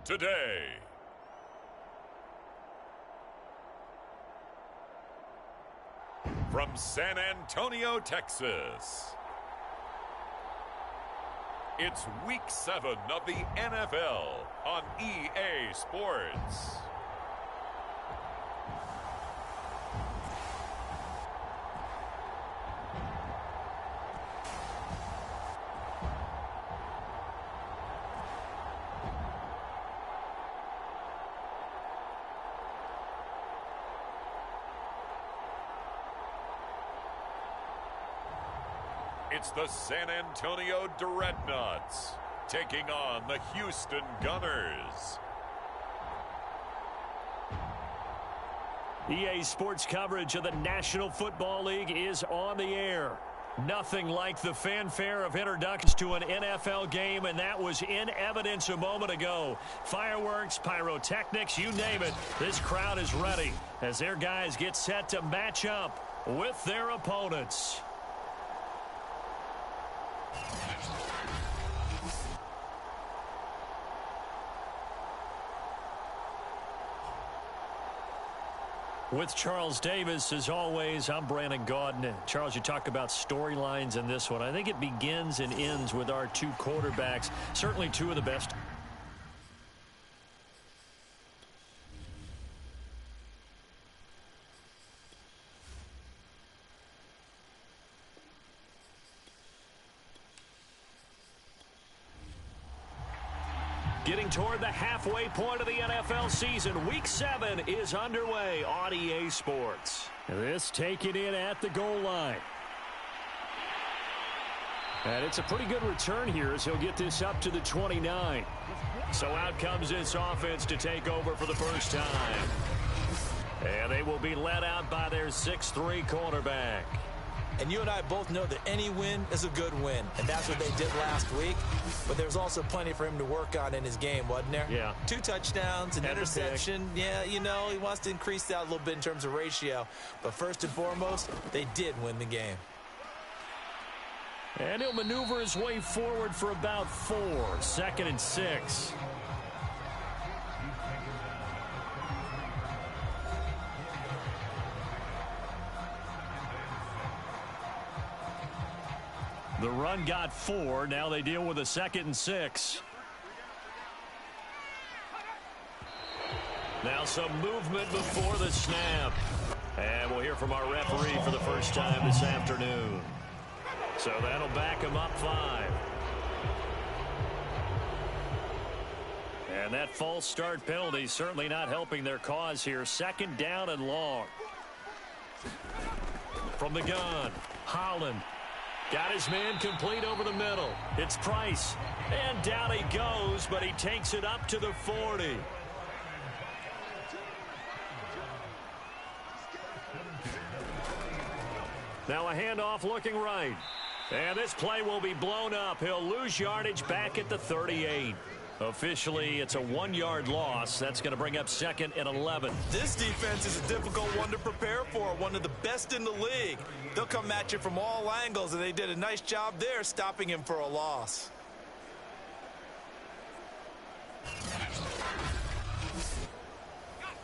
today. From San Antonio, Texas, it's Week 7 of the NFL on EA Sports. It's the San Antonio Dreadnoughts taking on the Houston Gunners. EA Sports coverage of the National Football League is on the air. Nothing like the fanfare of introductions to an NFL game, and that was in evidence a moment ago. Fireworks, pyrotechnics, you name it. This crowd is ready as their guys get set to match up with their opponents. With Charles Davis, as always, I'm Brandon Gaudin. Charles, you talk about storylines in this one. I think it begins and ends with our two quarterbacks, certainly two of the best. Getting toward the halfway point of the NFL season. Week 7 is underway on EA Sports. This taken in at the goal line. And it's a pretty good return here as he'll get this up to the 29. So out comes this offense to take over for the first time. And they will be led out by their 6'3" quarterback. And you and I both know that any win is a good win, and that's what they did last week. But there's also plenty for him to work on in his game, wasn't there? Yeah. 2 touchdowns, an interception. Yeah, you know, he wants to increase that a little bit in terms of ratio. But first and foremost, they did win the game. And he'll maneuver his way forward for about 4. 2nd and 6. The run got 4. Now they deal with a 2nd and 6. Now some movement before the snap. And we'll hear from our referee for the first time this afternoon. So that'll back him up 5. And that false start penalty certainly not helping their cause here. 2nd down and long. From the gun, Holland. Got his man complete over the middle. It's Price. And down he goes, but he takes it up to the 40. Now a handoff looking right. And this play will be blown up. He'll lose yardage back at the 38. Officially, it's a 1-yard loss. That's going to bring up 2nd and 11. This defense is a difficult one to prepare for, one of the best in the league. They'll come at you from all angles, and they did a nice job there stopping him for a loss.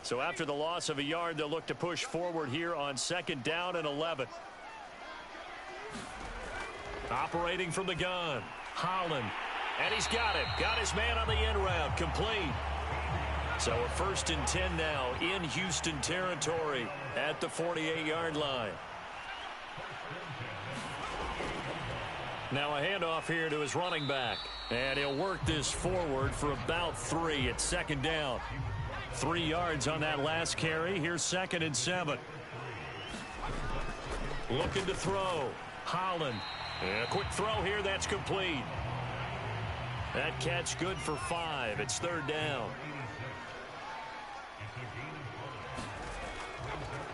So after the loss of a yard, they'll look to push forward here on 2nd down and 11. Operating from the gun, Holland. And he's got it. Got his man on the end route. Complete. So a 1st and 10 now in Houston territory at the 48-yard line. Now a handoff here to his running back. And he'll work this forward for about 3 at 2nd down. 3 yards on that last carry. Here's 2nd and 7. Looking to throw. Holland. And a quick throw here. That's complete. That catch good for 5. It's 3rd down.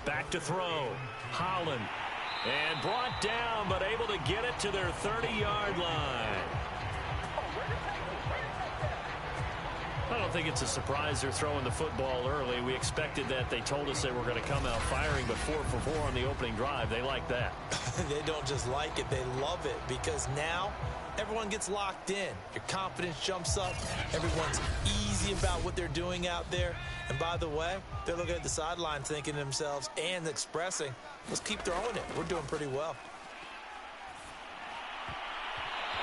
Back to throw. Holland. And brought down, but able to get it to their 30-yard line. I don't think it's a surprise they're throwing the football early. We expected that. They told us they were going to come out firing, but 4 for 4 on the opening drive. They like that. They don't just like it. They love it because now everyone gets locked in. Your confidence jumps up. Everyone's easy about what they're doing out there. And by the way, they're looking at the sideline thinking to themselves and expressing, let's keep throwing it. We're doing pretty well.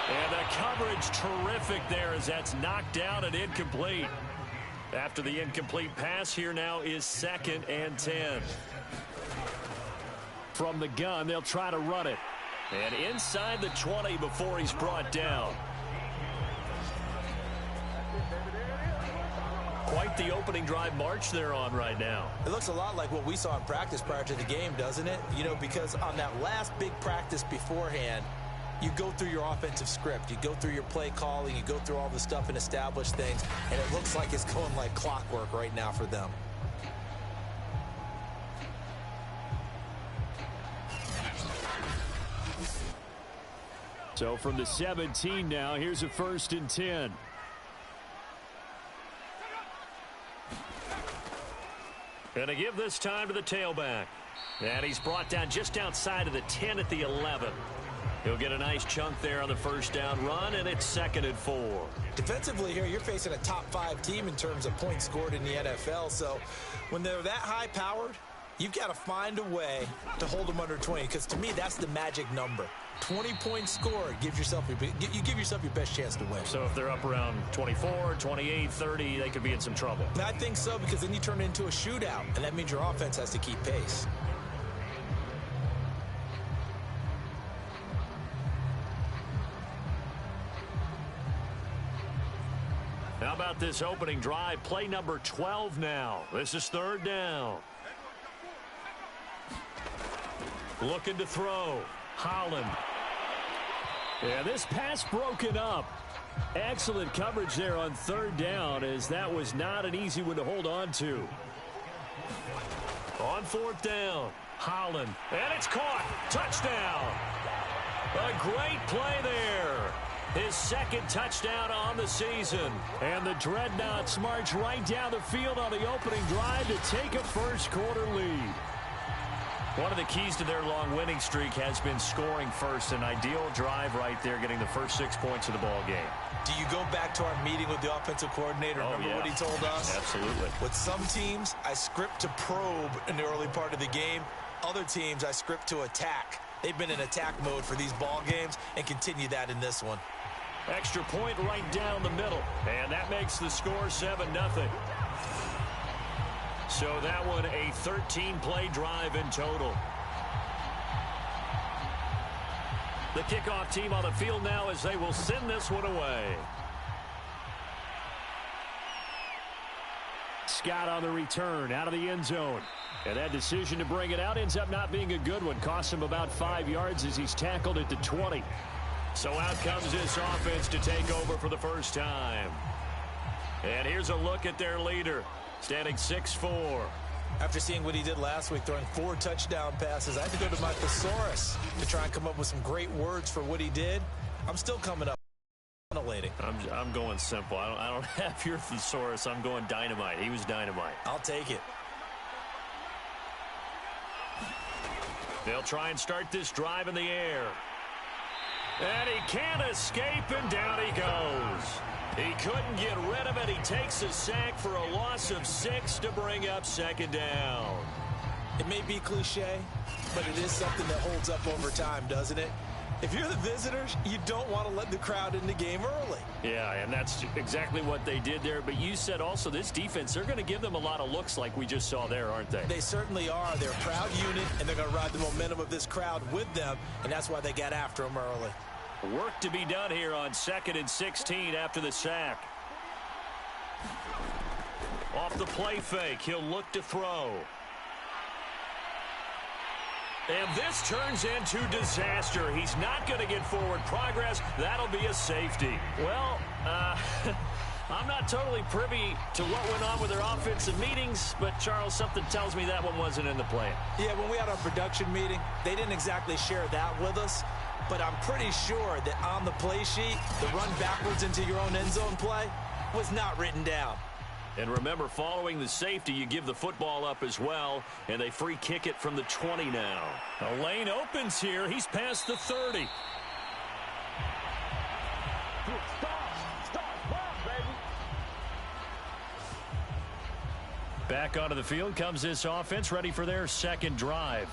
And the coverage terrific there as that's knocked down and incomplete. After the incomplete pass, here now is 2nd and 10. From the gun, they'll try to run it. And inside the 20 before he's brought down. Quite the opening drive march they're on right now. It looks a lot like what we saw in practice prior to the game, doesn't it? You know, because on that last big practice beforehand, you go through your offensive script. You go through your play calling. You go through all the stuff and establish things. And it looks like it's going like clockwork right now for them. So from the 17 now, here's a 1st and 10. And to give this time to the tailback. And he's brought down just outside of the 10 at the 11. He'll get a nice chunk there on the 1st down run, and it's 2nd and 4. Defensively here, you're facing a top 5 team in terms of points scored in the NFL. So when they're that high-powered, you've got to find a way to hold them under 20, because to me, that's the magic number. 20 points scored, you give yourself your best chance to win. So if they're up around 24, 28, 30, they could be in some trouble. I think so, because then you turn it into a shootout, and that means your offense has to keep pace. How about this opening drive? Play number 12 now. This is 3rd down. Looking to throw. Holland. Yeah, this pass broken up. Excellent coverage there on 3rd down, as that was not an easy one to hold on to. On 4th down, Holland. And it's caught. Touchdown. A great play there. His 2nd touchdown on the season. And the Dreadnoughts march right down the field on the opening drive to take a first-quarter lead. One of the keys to their long winning streak has been scoring first. An ideal drive right there, getting the first 6 points of the ball game. Do you go back to our meeting with the offensive coordinator? Remember what he told us? Absolutely. With some teams, I script to probe in the early part of the game. Other teams, I script to attack. They've been in attack mode for these ball games and continue that in this one. Extra point right down the middle. And that makes the score 7-0. So that one a 13-play drive in total. The kickoff team on the field now as they will send this one away. Scott on the return out of the end zone. And that decision to bring it out ends up not being a good one. Costs him about 5 yards as he's tackled at the 20. So out comes this offense to take over for the first time. And here's a look at their leader, standing 6'4". After seeing what he did last week, throwing 4 touchdown passes, I had to go to my thesaurus to try and come up with some great words for what he did. I'm still coming up. I'm going simple. I don't have your thesaurus. I'm going dynamite. He was dynamite. I'll take it. They'll try and start this drive in the air. And he can't escape, and down he goes. He couldn't get rid of it. He takes a sack for a loss of 6 to bring up 2nd down. It may be cliche, but it is something that holds up over time, doesn't it? If you're the visitors, you don't want to let the crowd in the game early. Yeah, and that's exactly what they did there. But you said also this defense, they're going to give them a lot of looks like we just saw there, aren't they? They certainly are. They're a proud unit, and they're going to ride the momentum of this crowd with them, and that's why they got after them early. Work to be done here on 2nd and 16 after the sack. Off the play fake, he'll look to throw. And this turns into disaster. He's not going to get forward progress. That'll be a safety. Well, I'm not totally privy to what went on with their offensive meetings, but, Charles, something tells me that one wasn't in the plan. Yeah, when we had our production meeting, they didn't exactly share that with us, but I'm pretty sure that on the play sheet, the run backwards into your own end zone play was not written down. And remember, following the safety, you give the football up as well, and they free kick it from the 20 now. A lane opens here. He's past the 30. Back onto the field comes this offense, ready for their second drive.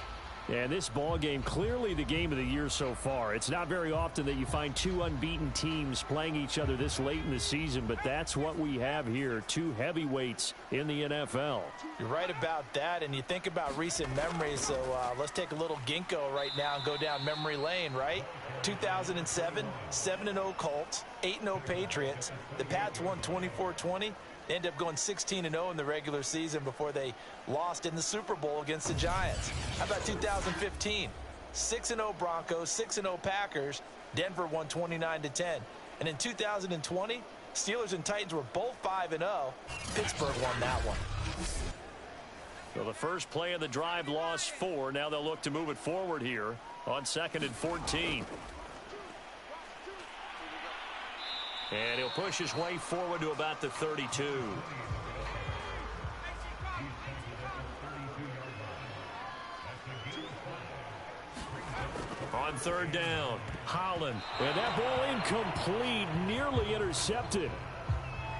And this ball game, clearly the game of the year so far. It's not very often that you find two unbeaten teams playing each other this late in the season, but that's what we have here, two heavyweights in the NFL. You're right about that, and you think about recent memories, so let's take a little ginkgo right now and go down memory lane, right? 2007, 7-0 Colts, 8-0 Patriots. The Pats won 24-20. They ended up going 16-0 in the regular season before they lost in the Super Bowl against the Giants. How about 2015? 6-0 Broncos, 6-0 Packers. Denver won 29-10. And in 2020, Steelers and Titans were both 5-0. Pittsburgh won that one. So the first play of the drive lost 4. Now they'll look to move it forward here on 2nd and 14. And he'll push his way forward to about the 32. On 3rd down, Holland. And that ball incomplete, nearly intercepted.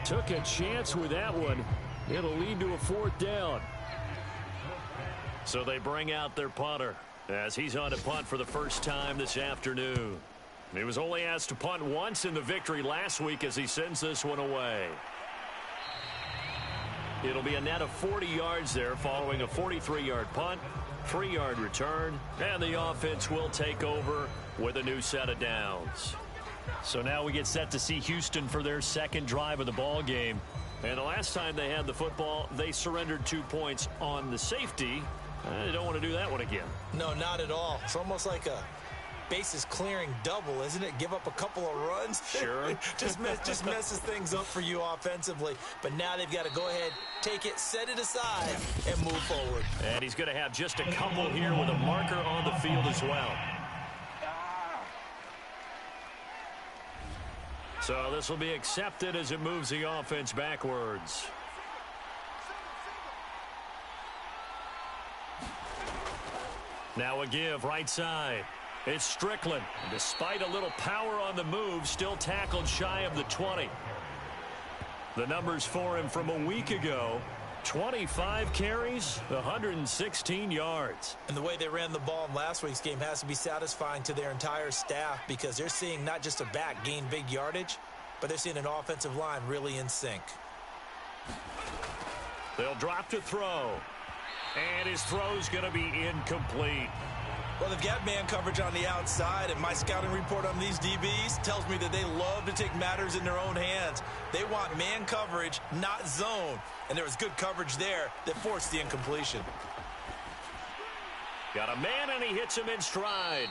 Took a chance with that one. It'll lead to a 4th down. So they bring out their punter as he's on to punt for the first time this afternoon. He was only asked to punt once in the victory last week as he sends this one away. It'll be a net of 40 yards there following a 43-yard punt, 3-yard return, and the offense will take over with a new set of downs. So now we get set to see Houston for their second drive of the ball game. And the last time they had the football, they surrendered 2 points on the safety. They don't want to do that one again. No, not at all. It's almost like a bases clearing double, isn't it? Give up a couple of runs. Sure. just messes things up for you offensively. But now they've got to go ahead, take it, set it aside, and move forward. And he's going to have just a couple here with a marker on the field as well. So this will be accepted as it moves the offense backwards. Now a give right side. It's Strickland. Despite a little power on the move, still tackled shy of the 20. The numbers for him from a week ago, 25 carries, 116 yards. And the way they ran the ball in last week's game has to be satisfying to their entire staff because they're seeing not just a back gain big yardage, but they're seeing an offensive line really in sync. They'll drop to throw. And his throw's going to be incomplete. Well, they've got man coverage on the outside, and my scouting report on these DBs tells me that they love to take matters in their own hands. They want man coverage, not zone. And there was good coverage there that forced the incompletion. Got a man, and he hits him in stride.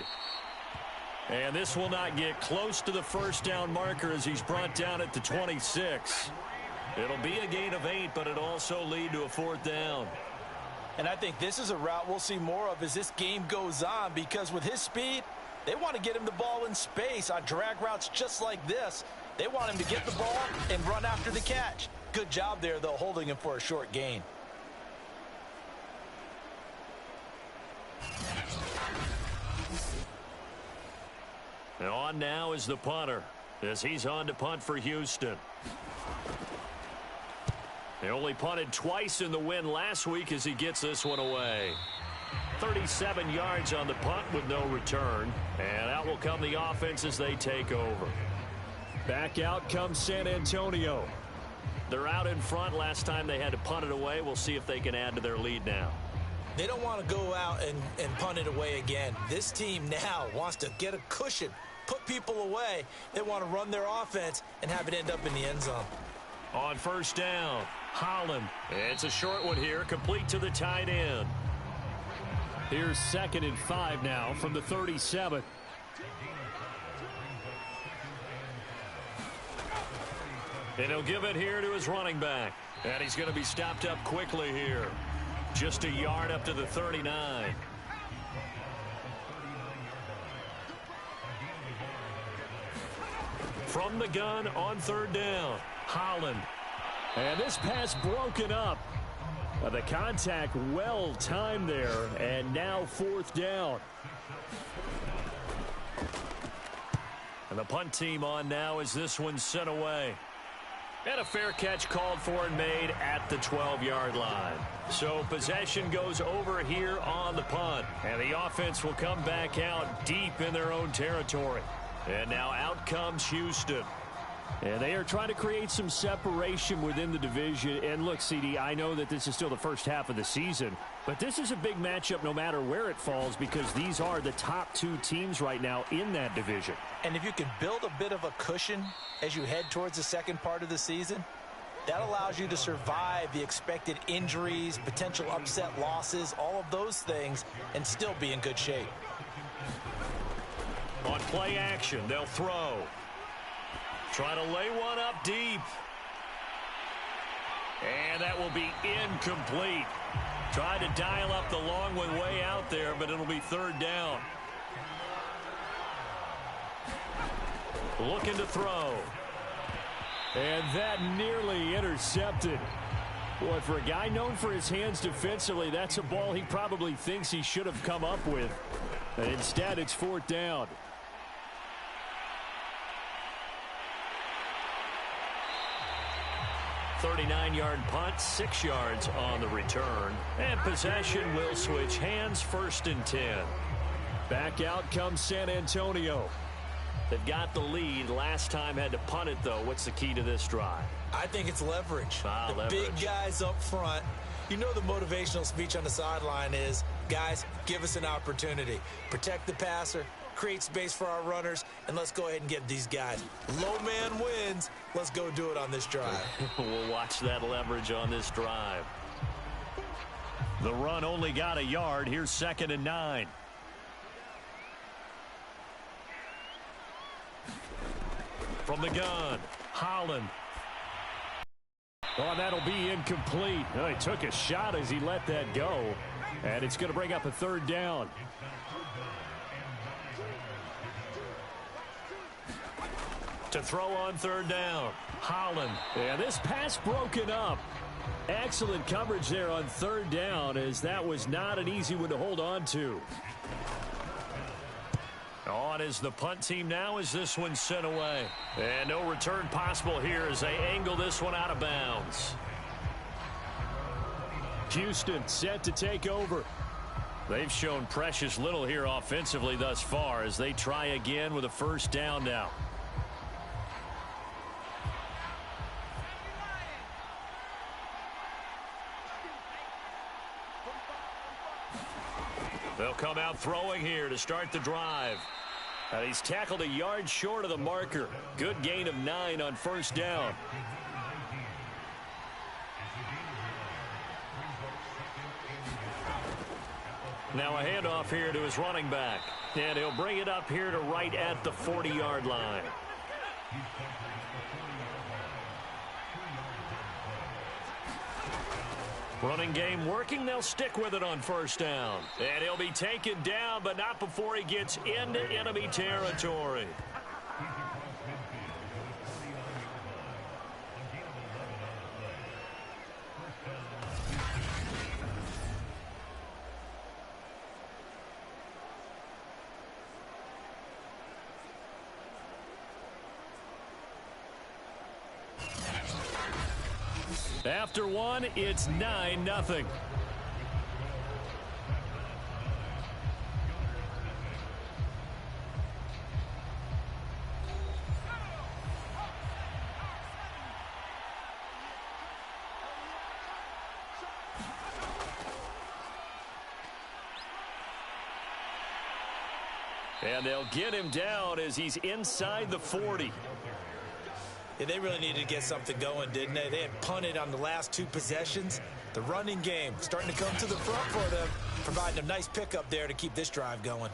And this will not get close to the first down marker as he's brought down at the 26. It'll be a gain of 8, but it'll also lead to a 4th down. And I think this is a route we'll see more of as this game goes on because with his speed, they want to get him the ball in space on drag routes just like this. They want him to get the ball and run after the catch. Good job there, though, holding him for a short gain. And on now is the punter as he's on to punt for Houston. They only punted twice in the win last week as he gets this one away. 37 yards on the punt with no return. And out will come the offense as they take over. Back out comes San Antonio. They're out in front. Last time they had to punt it away. We'll see if they can add to their lead now. They don't want to go out and punt it away again. This team now wants to get a cushion, put people away. They want to run their offense and have it end up in the end zone. On 1st down, Holland. It's a short one here, complete to the tight end. Here's 2nd and 5 now from the 37. And he'll give it here to his running back. And he's going to be stopped up quickly here. Just a yard up to the 39. From the gun on 3rd down, Holland. And this pass broken up. The contact well timed there, and now 4th down. And the punt team on now as this one's sent away. And a fair catch called for and made at the 12-yard line. So possession goes over here on the punt. And the offense will come back out deep in their own territory. And now out comes Houston. And they are trying to create some separation within the division. And look, CD, I know that this is still the first half of the season, but this is a big matchup no matter where it falls because these are the top two teams right now in that division. And if you can build a bit of a cushion as you head towards the second part of the season, that allows you to survive the expected injuries, potential upset losses, all of those things, and still be in good shape. On play action, they'll throw. Try to lay one up deep. And that will be incomplete. Tried to dial up the long one way out there, but it'll be third down. Looking to throw. And that nearly intercepted. Boy, for a guy known for his hands defensively, that's a ball he probably thinks he should have come up with. And instead, it's fourth down. 39-yard punt, 6 yards on the return. And possession will switch hands, first and 10. Back out comes San Antonio. They've got the lead. Last time had to punt it, though. What's the key to this drive? I think it's leverage. Leverage. Big guys up front. You know the motivational speech on the sideline is, guys, give us an opportunity. Protect the passer, create space for our runners, and let's go ahead and get these guys. Low man wins. Let's go do it on this drive. We'll watch that leverage on this drive. The run only got a yard. Here's 2nd and 9. From the gun, Holland. Oh, that'll be incomplete. Oh, he took a shot as he let that go. And it's going to bring up a third down. To throw on third down, Holland. And this pass broken up. Excellent coverage there on third down, as that was not an easy one to hold on to. On is the punt team now as this one's sent away. And no return possible here as they angle this one out of bounds. Houston set to take over. They've shown precious little here offensively thus far as they try again with a first down now. They'll come out throwing here to start the drive. And he's tackled a yard short of the marker. Good gain of 9 on first down. Now a handoff here to his running back. And he'll bring it up here to right at the 40-yard line. Running game working. They'll stick with it on first down. And he'll be taken down, but not before he gets into enemy territory. After one, it's 9-0. And they'll get him down as he's inside the 40. Yeah, they really needed to get something going, didn't they? They had punted on the last 2 possessions. The running game starting to come to the front for them, providing a nice pickup there to keep this drive going.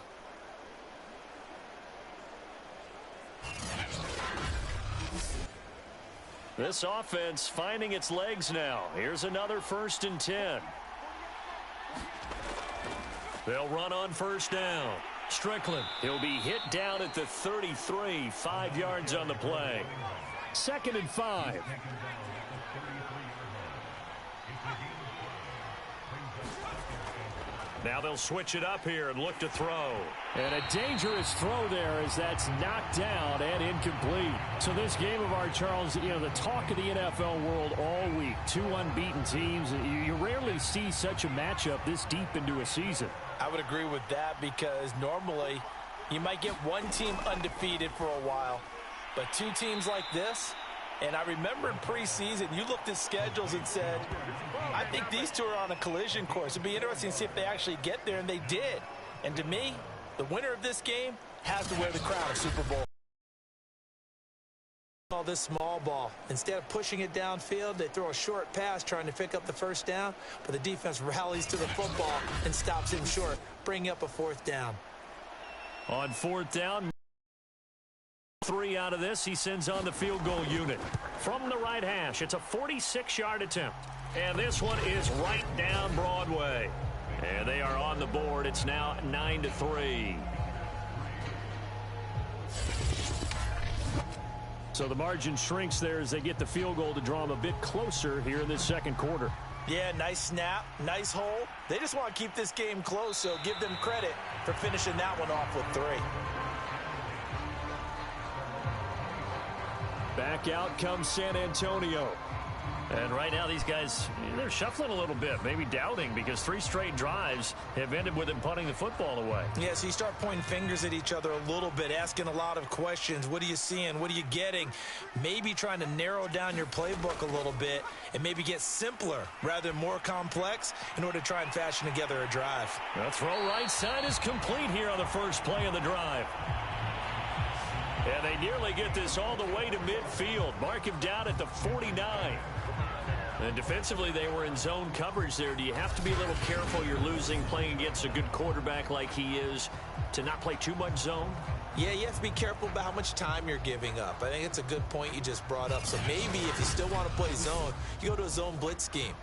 This offense finding its legs now. Here's another 1st and 10. They'll run on first down. Strickland, he'll be hit down at the 33, 5 yards on the play. 2nd and 5. Now they'll switch it up here and look to throw. And a dangerous throw there as that's knocked down and incomplete. So this game of our, Charles, you know, the talk of the NFL world all week. Two unbeaten teams. You rarely see such a matchup this deep into a season. I would agree with that because normally you might get one team undefeated for a while. But two teams like this, and I remember in preseason, you looked at schedules and said, I think these two are on a collision course. It'd be interesting to see if they actually get there, and they did. And to me, the winner of this game has to wear the crown of Super Bowl. All this small ball. Instead of pushing it downfield, they throw a short pass trying to pick up the first down, but the defense rallies to the football and stops him short, bringing up a fourth down. On fourth down, 3 out of this, he sends on the field goal unit. From the right hash, it's a 46-yard attempt. And this one is right down Broadway. And they are on the board. It's now 9-3. So the margin shrinks there as they get the field goal to draw them a bit closer here in this second quarter. Yeah, nice snap, nice hole. They just want to keep this game close, so give them credit for finishing that one off with 3. Back out comes San Antonio. And right now these guys, they're shuffling a little bit, maybe doubting, because 3 straight drives have ended with them punting the football away. Yeah, so you start pointing fingers at each other a little bit, asking a lot of questions. What are you seeing? What are you getting? Maybe trying to narrow down your playbook a little bit and maybe get simpler rather than more complex in order to try and fashion together a drive. The throw right side is complete here on the first play of the drive. And they nearly get this all the way to midfield. Mark him down at the 49. And defensively, they were in zone coverage there. Do you have to be a little careful? You're losing playing against a good quarterback like he is to not play too much zone? Yeah, you have to be careful about how much time you're giving up. I think it's a good point you just brought up. So maybe if you still want to play zone, you go to a zone blitz scheme.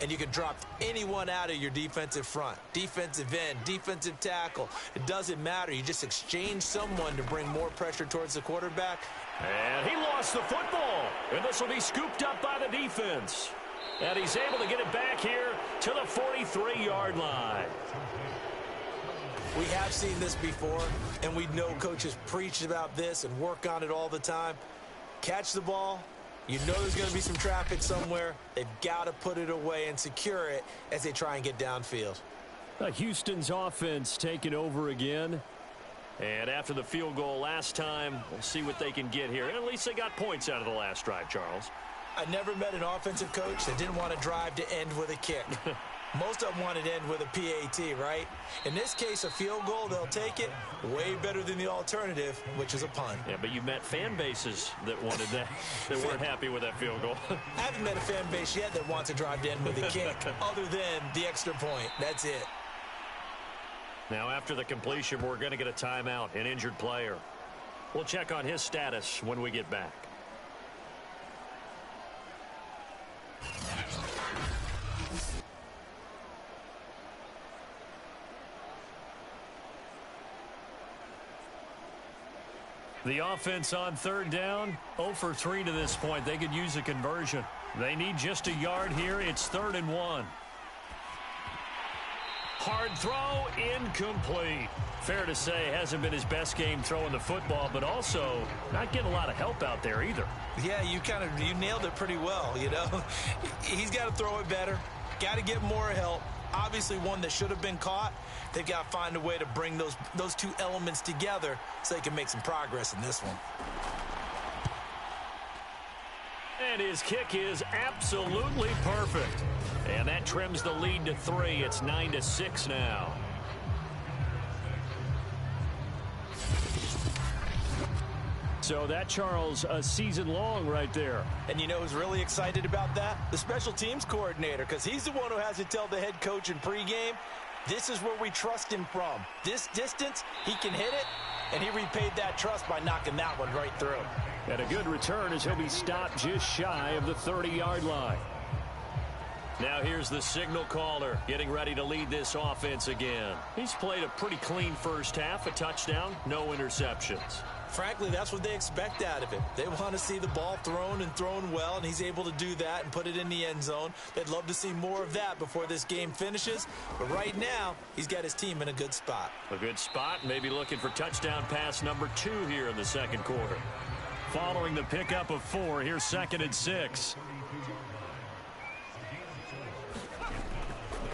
And you can drop anyone out of your defensive front. Defensive end, defensive tackle. It doesn't matter. You just exchange someone to bring more pressure towards the quarterback. And he lost the football. And this will be scooped up by the defense. And he's able to get it back here to the 43-yard line. We have seen this before, and we know coaches preach about this and work on it all the time. Catch the ball. You know there's going to be some traffic somewhere. They've got to put it away and secure it as they try and get downfield. Houston's offense taking over again. And after the field goal last time, we'll see what they can get here. And at least they got points out of the last drive, Charles. I never met an offensive coach that didn't want to drive to end with a kick. Most of them wanted to end with a PAT, right? In this case, a field goal, they'll take it. Way better than the alternative, which is a punt. Yeah, but you've met fan bases that wanted that, that weren't happy with that field goal. I haven't met a fan base yet that wants to drive to end with a kick, other than the extra point. That's it. Now, after the completion, we're going to get a timeout, an injured player. We'll check on his status when we get back. The offense on third down, 0 for 3 to this point. They could use a conversion. They need just a yard here. It's 3rd and 1. Hard throw, incomplete. Fair to say, hasn't been his best game throwing the football, but also not getting a lot of help out there either. Yeah, you nailed it pretty well, you know. He's got to throw it better. Got to get more help. Obviously one that should have been caught. They've got to find a way to bring those two elements together so they can make some progress in this one. And his kick is absolutely perfect. And that trims the lead to 3. It's 9-6 now. So that, Charles, a season long right there. And you know who's really excited about that? The special teams coordinator, because he's the one who has to tell the head coach in pregame, this is where we trust him from. This distance, he can hit it, and he repaid that trust by knocking that one right through. And a good return as he'll be stopped just shy of the 30-yard line. Now here's the signal caller getting ready to lead this offense again. He's played a pretty clean first half, a touchdown, no interceptions. Frankly, that's what they expect out of him. They want to see the ball thrown and thrown well, and he's able to do that and put it in the end zone. They'd love to see more of that before this game finishes. But right now, he's got his team in a good spot. A good spot, maybe looking for touchdown pass number 2 here in the second quarter. Following the pickup of 4, here's 2nd and 6.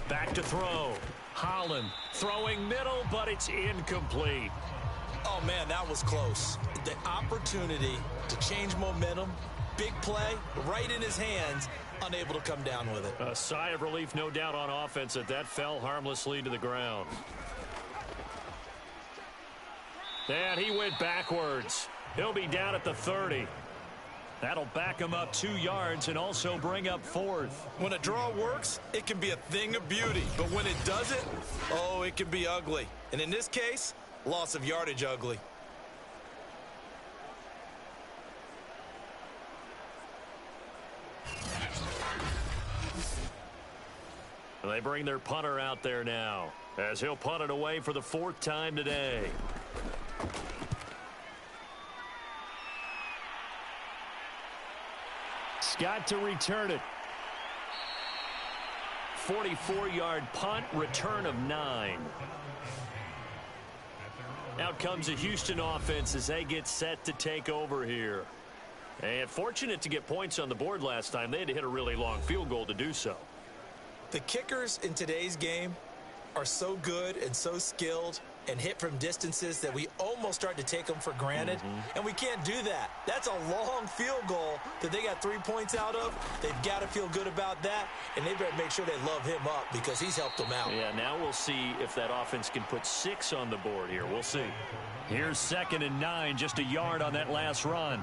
Back to throw. Holland throwing middle, but it's incomplete. Oh, man, that was close. The opportunity to change momentum, big play, right in his hands, unable to come down with it. A sigh of relief, no doubt, on offense that fell harmlessly to the ground. And he went backwards. He'll be down at the 30. That'll back him up 2 yards and also bring up 4th. When a draw works, it can be a thing of beauty. But when it doesn't, oh, it can be ugly. And in this case, loss of yardage ugly. They bring their punter out there now as he'll punt it away for the 4th time today. Scott to return it. 44-yard punt, return of 9. Out comes the Houston offense as they get set to take over here. And fortunate to get points on the board last time. They had to hit a really long field goal to do so. The kickers in today's game are so good and so skilled and hit from distances that we almost start to take them for granted. And we can't do that. That's a long field goal that they got 3 points out of. They've got to feel good about that, and they better make sure they love him up because he's helped them out. Yeah, now we'll see if that offense can put 6 on the board here. We'll see. Here's 2nd and 9, just a yard on that last run.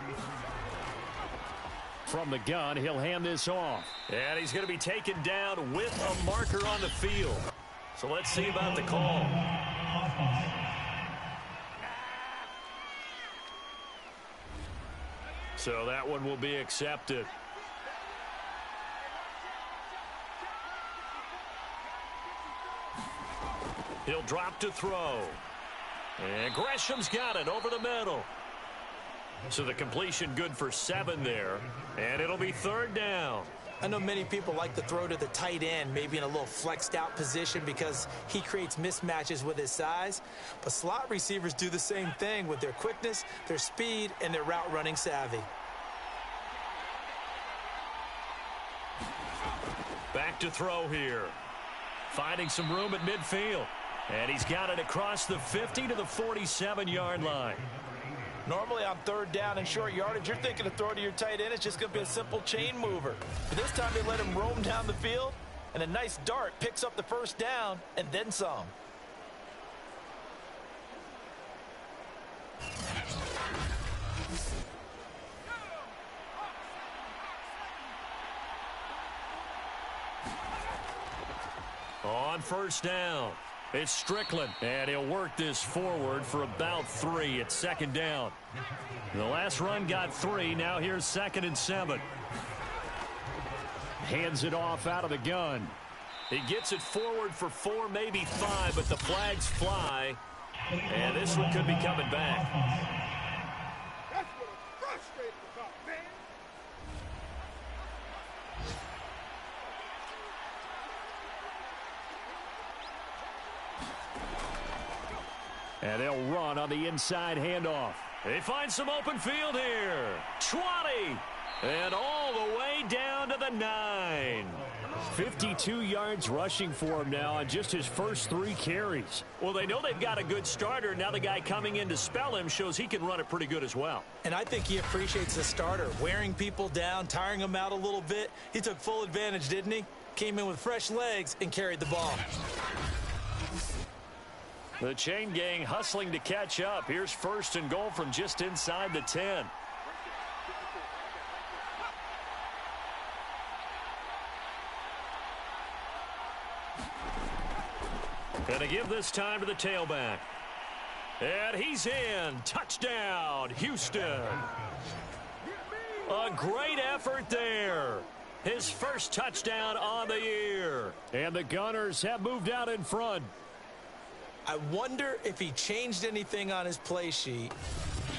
From the gun, he'll hand this off. And he's going to be taken down with a marker on the field. So let's see about the call. So that one will be accepted. He'll drop to throw. And Gresham's got it over the middle. So the completion good for 7 there. And it'll be 3rd down. I know many people like to throw to the tight end, maybe in a little flexed out position because he creates mismatches with his size. But slot receivers do the same thing with their quickness, their speed, and their route running savvy. Back to throw here. Finding some room at midfield. And he's got it across the 50 to the 47-yard line. Normally on 3rd down and short yardage, you're thinking to throw to your tight end. It's just going to be a simple chain mover. But this time they let him roam down the field, and a nice dart picks up the 1st down and then some. On 1st down, it's Strickland, and he'll work this forward for about 3 at 2nd down. The last run got 3. Now here's 2nd and 7. Hands it off out of the gun. He gets it forward for 4, maybe 5, but the flags fly, and this one could be coming back. And they'll run on the inside handoff. They find some open field here. 20. And all the way down to the 9. 52 yards rushing for him now on just his first 3 carries. Well, they know they've got a good starter. Now the guy coming in to spell him shows he can run it pretty good as well. And I think he appreciates the starter, wearing people down, tiring them out a little bit. He took full advantage, didn't he? Came in with fresh legs and carried the ball. The chain gang hustling to catch up. Here's 1st and goal from just inside the 10. Gonna give this time to the tailback. And he's in. Touchdown, Houston. A great effort there. his first touchdown on the year. And the Gunners have moved out in front. I wonder if he changed anything on his play sheet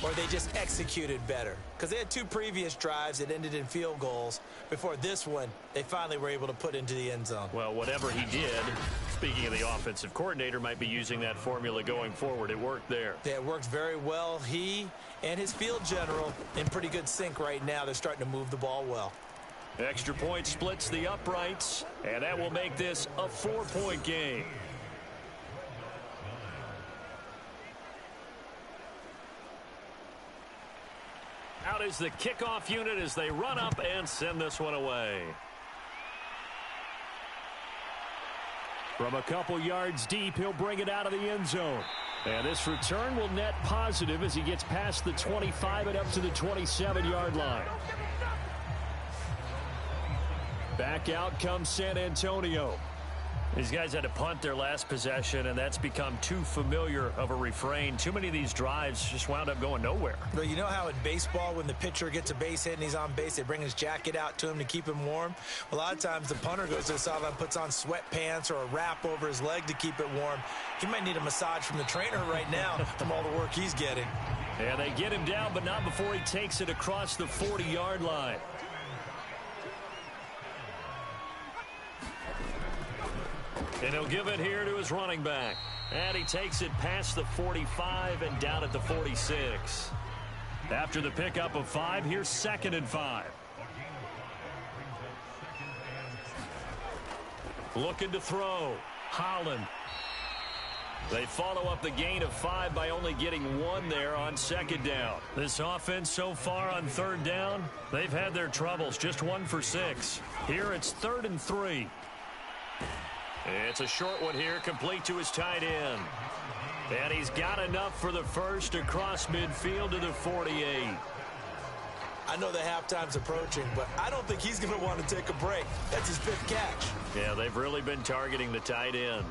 or they just executed better. Because they had 2 previous drives that ended in field goals. Before this one, they finally were able to put into the end zone. Well, whatever he did, speaking of the offensive coordinator, might be using that formula going forward. It worked there. Yeah, it worked very well. He and his field general in pretty good sync right now. They're starting to move the ball well. Extra point splits the uprights, and that will make this a 4-point game. Out is the kickoff unit as they run up and send this one away. From a couple yards deep, he'll bring it out of the end zone. And this return will net positive as he gets past the 25 and up to the 27-yard line. Back out comes San Antonio. These guys had to punt their last possession, and that's become too familiar of a refrain. Too many of these drives just wound up going nowhere. Well, you know how in baseball, when the pitcher gets a base hit and he's on base, they bring his jacket out to him to keep him warm? A lot of times the punter goes to the sideline, puts on sweatpants or a wrap over his leg to keep it warm. He might need a massage from the trainer right now from all the work he's getting. And they get him down, but not before he takes it across the 40-yard line. And he'll give it here to his running back. And he takes it past the 45 and down at the 46. After the pickup of 5, here's 2nd and 5. Looking to throw. Holland. They follow up the gain of 5 by only getting 1 there on 2nd down. This offense so far on 3rd down, they've had their troubles. Just 1 for 6. Here it's 3rd and 3. It's a short one here, complete to his tight end. And he's got enough for the first across midfield to the 48. I know the halftime's approaching, but I don't think he's going to want to take a break. That's his 5th catch. Yeah, they've really been targeting the tight end.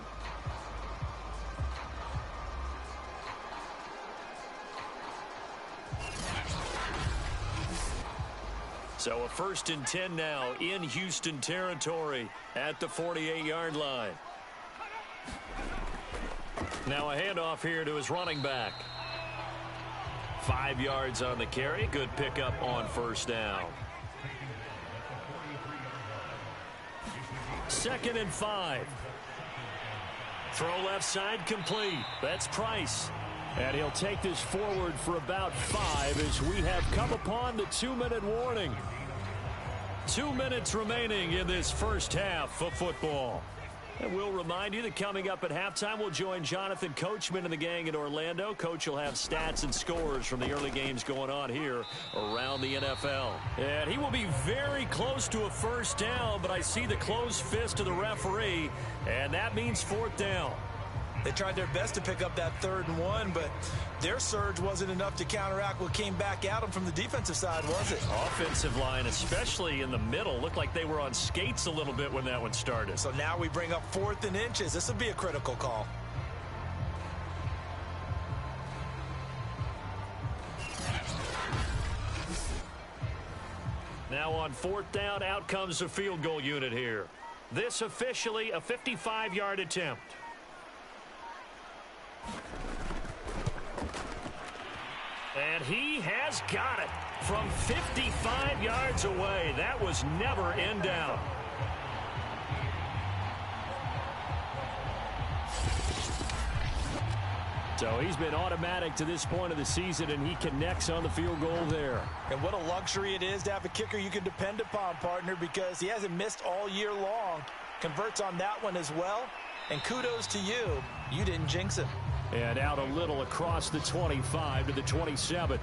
So a 1st and 10 now in Houston territory at the 48-yard line. Now a handoff here to his running back. 5 yards on the carry. Good pickup on 1st down. 2nd and 5. Throw left side complete. That's Price. And he'll take this forward for about 5 as we have come upon the 2-minute warning. 2 minutes remaining in this first half of football. And we'll remind you that coming up at halftime, we'll join Jonathan Coachman and the gang in Orlando. Coach will have stats and scores from the early games going on here around the NFL. And he will be very close to a 1st down, but I see the closed fist of the referee, and that means 4th down. They tried their best to pick up that 3rd and 1, but their surge wasn't enough to counteract what came back at them from the defensive side, was it? Offensive line, especially in the middle, looked like they were on skates a little bit when that one started. So now we bring up 4th and inches. This will be a critical call. Now on 4th down, out comes the field goal unit here. This officially a 55-yard attempt. And he has got it from 55 yards away. That was never in doubt. So he's been automatic to this point of the season, and he connects on the field goal there. And what a luxury it is to have a kicker you can depend upon, partner, because he hasn't missed all year long. Converts on that one as well. And kudos to you. You didn't jinx him. And out a little across the 25 to the 27.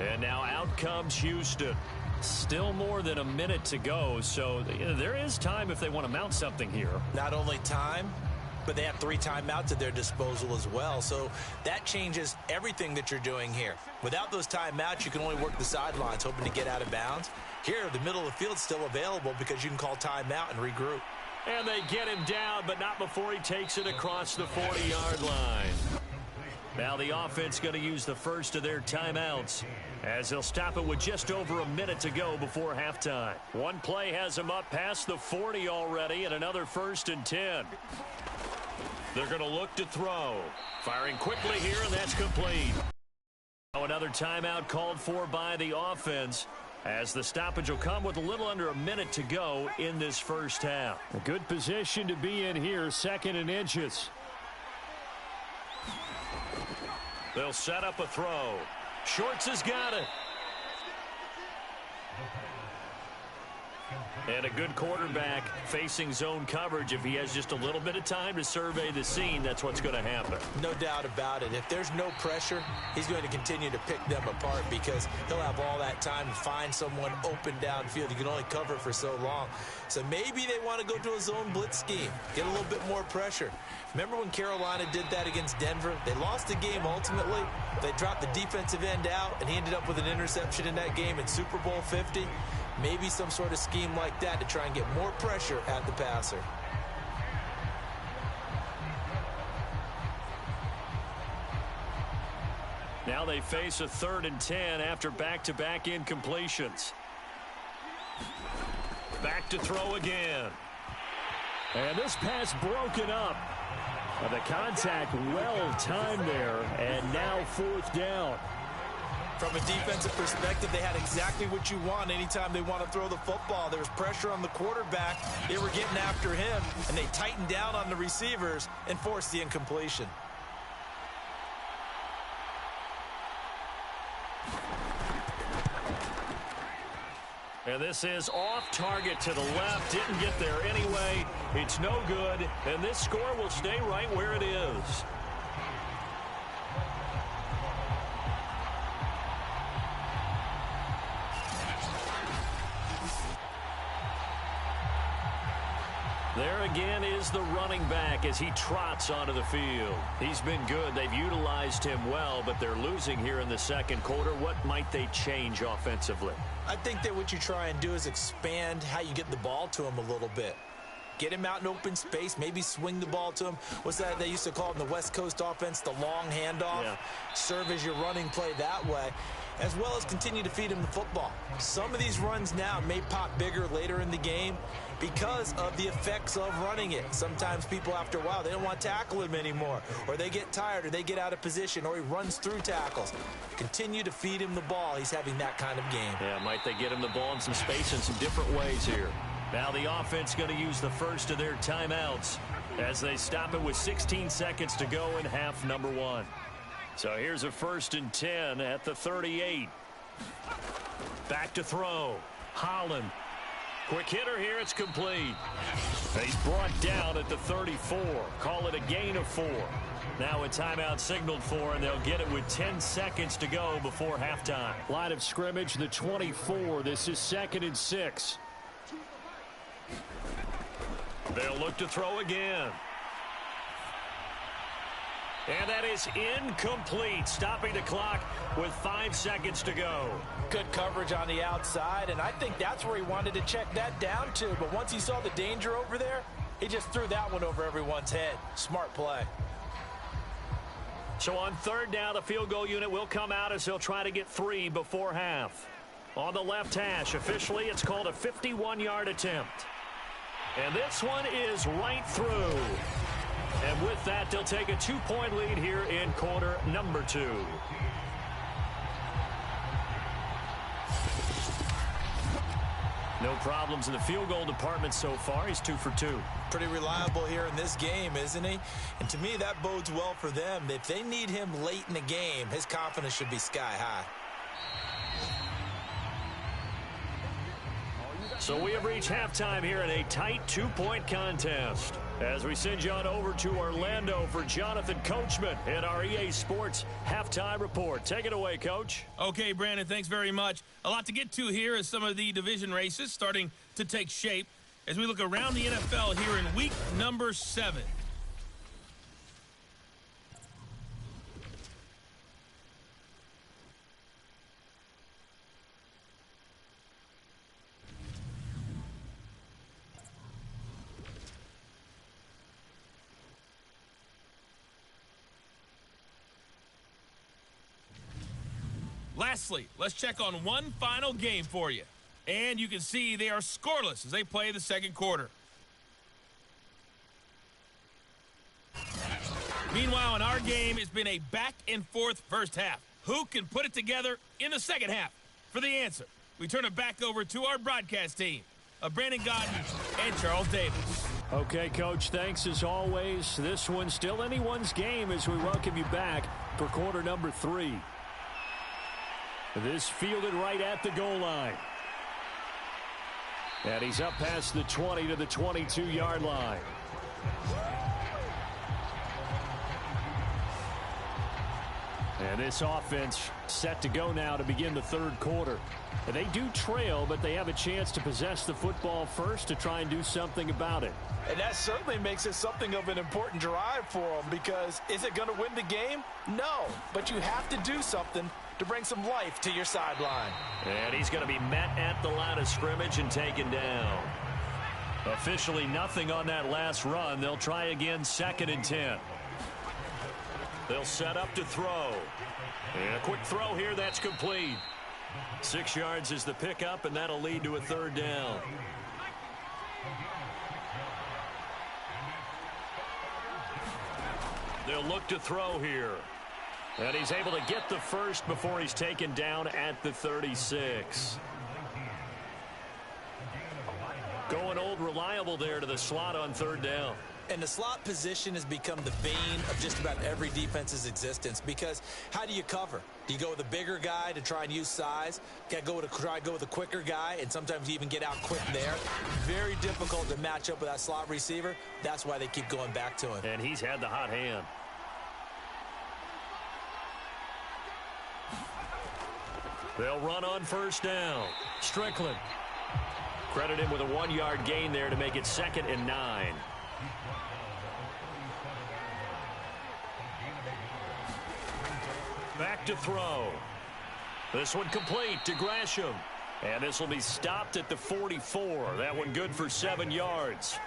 And now out comes Houston. Still more than a minute to go, so there is time if they want to mount something here. Not only time, but they have 3 timeouts at their disposal as well. So that changes everything that you're doing here. Without those timeouts, you can only work the sidelines, hoping to get out of bounds. Here, the middle of the field's still available because you can call timeout and regroup. And they get him down, but not before he takes it across the 40-yard line. Now the offense going to use the first of their timeouts as they'll stop it with just over a minute to go before halftime. One play has them up past the 40 already, and another 1st and 10. They're going to look to throw. Firing quickly here, and that's complete. Now another timeout called for by the offense as the stoppage will come with a little under a minute to go in this first half. A good position to be in here, 2nd and inches. They'll set up a throw. Shorts has got it. And a good quarterback facing zone coverage. If he has just a little bit of time to survey the scene, that's what's going to happen. No doubt about it. If there's no pressure, he's going to continue to pick them apart because he'll have all that time to find someone open downfield. You can only cover for so long. So maybe they want to go to a zone blitz scheme, get a little bit more pressure. Remember when Carolina did that against Denver? They lost the game ultimately. They dropped the defensive end out, and he ended up with an interception in that game in Super Bowl 50. Maybe some sort of scheme like that to try and get more pressure at the passer. Now they face a 3rd and 10 after back-to-back incompletions. Back to throw again. And this pass broken up. And the contact well timed there, and now 4th down. From a defensive perspective, they had exactly what you want anytime they want to throw the football. There was pressure on the quarterback. They were getting after him, and they tightened down on the receivers and forced the incompletion. And this is off target to the left. Didn't get there anyway. It's no good, and this score will stay right where it is. There again is the running back as he trots onto the field. He's been good. They've utilized him well, but they're losing here in the 2nd quarter. What might they change offensively? I think that what you try and do is expand how you get the ball to him a little bit. Get him out in open space, maybe swing the ball to him. What's that they used to call it in the West Coast offense, the long handoff? Yeah. Serve as your running play that way, as well as continue to feed him the football. Some of these runs now may pop bigger later in the game because of the effects of running it. Sometimes people, after a while, they don't want to tackle him anymore, or they get tired, or they get out of position, or he runs through tackles. Continue to feed him the ball. He's having that kind of game. Yeah, might they get him the ball in some space in some different ways here. Now the offense going to use the first of their timeouts as they stop it with 16 seconds to go in half number 1. So here's a 1st and 10 at the 38. Back to throw. Holland. Quick hitter here. It's complete. He's brought down at the 34. Call it a gain of 4. Now a timeout signaled for, and they'll get it with 10 seconds to go before halftime. Line of scrimmage, the 24. This is 2nd and 6. They'll look to throw again. And that is incomplete, stopping the clock with 5 seconds to go. Good coverage on the outside, and I think that's where he wanted to check that down to. But once he saw the danger over there, he just threw that one over everyone's head. Smart play. So on 3rd down, the field goal unit will come out as they'll try to get 3 before half. On the left hash, officially, it's called a 51-yard attempt. And this one is right through. And with that, they'll take a 2-point lead here in quarter number 2. No problems in the field goal department so far. He's 2 for 2. Pretty reliable here in this game, isn't he? And to me, that bodes well for them. If they need him late in the game, his confidence should be sky high. So we have reached halftime here in a tight 2-point contest. As we send you on over to Orlando for Jonathan Coachman in our EA Sports Halftime Report. Take it away, Coach. Okay, Brandon, thanks very much. A lot to get to here as some of the division races starting to take shape as we look around the NFL here in week number 7. Lastly, let's check on one final game for you. And you can see they are scoreless as they play the second quarter. Meanwhile, in our game, it's been a back-and-forth first half. Who can put it together in the second half? For the answer, we turn it back over to our broadcast team of Brandon Godden and Charles Davis. Okay, Coach, thanks as always. This one's still anyone's game as we welcome you back for quarter number 3. This fielded right at the goal line. And he's up past the 20 to the 22-yard line. And this offense set to go now to begin the third quarter. And they do trail, but they have a chance to possess the football first to try and do something about it. And that certainly makes it something of an important drive for them, because is it going to win the game? No, but you have to do something to bring some life to your sideline. And he's going to be met at the line of scrimmage and taken down. Officially nothing on that last run. They'll try again, 2nd and 10. They'll set up to throw. And a quick throw here, that's complete. 6 yards is the pickup, and that'll lead to a 3rd down. They'll look to throw here. And he's able to get the first before he's taken down at the 36. Going old reliable there to the slot on 3rd down. And the slot position has become the bane of just about every defense's existence, because how do you cover? Do you go with a bigger guy to try and use size? Got to try and go with a quicker guy, and sometimes you even get out quick there. Very difficult to match up with that slot receiver. That's why they keep going back to him. And he's had the hot hand. They'll run on 1st down. Strickland. Credit him with a 1-yard gain there to make it 2nd and 9. Back to throw. This one complete to Gresham. And this will be stopped at the 44. That one good for 7 yards.